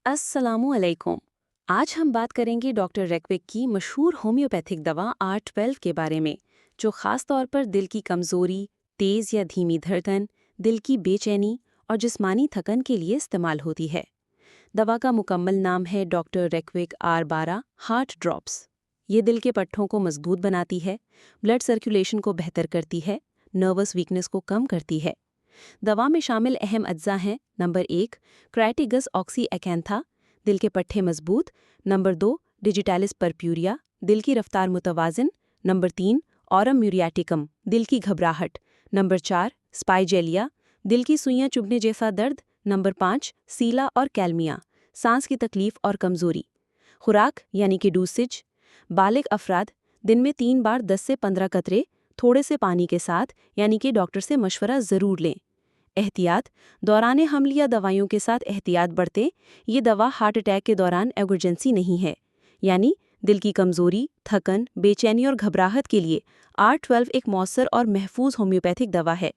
अस्सलामु अलैकुम। आज हम बात करेंगे डॉक्टर रेकविक की मशहूर होम्योपैथिक दवा R12 के बारे में, जो ख़ास तौर पर दिल की कमज़ोरी, तेज़ या धीमी धड़कन, दिल की बेचैनी और जिस्मानी थकन के लिए इस्तेमाल होती है। दवा का मुकम्मल नाम है डॉक्टर रेकविक R12 हार्ट ड्रॉप्स। ये दिल के पट्टों को मजबूत बनाती है, ब्लड सर्कुलेशन को बेहतर करती है, नर्वस वीकनेस को कम करती है। दवा में शामिल अहम अज्जा हैं: नंबर 1 क्राइटिगस ऑक्सी एकैंथा, दिल के पट्टे मजबूत। नंबर 2 डिजिटालिस परप्यूरिया, दिल की रफ्तार मुतवाज़िन। नंबर 3 ऑरम म्यूरियाटिकम, दिल की घबराहट। नंबर 4 स्पाइजेलिया, दिल की सुइयां चुभने जैसा दर्द। नंबर 5 सीला और कैल्मिया, सांस की तकलीफ और कमजोरी। खुराक यानी कि डोसेज: बालिग अफराद दिन में 3 बार 10 से 15 कतरे थोड़े से पानी के साथ, यानी कि डॉक्टर से मशवरा ज़रूर लें। एहतियात: दौरान हमल या दवाइयों के साथ एहतियात बरतें। ये दवा हार्ट अटैक के दौरान एमरजेंसी नहीं है। यानी दिल की कमजोरी, थकन, बेचैनी और घबराहट के लिए R12 एक मौसर और महफूज होम्योपैथिक दवा है।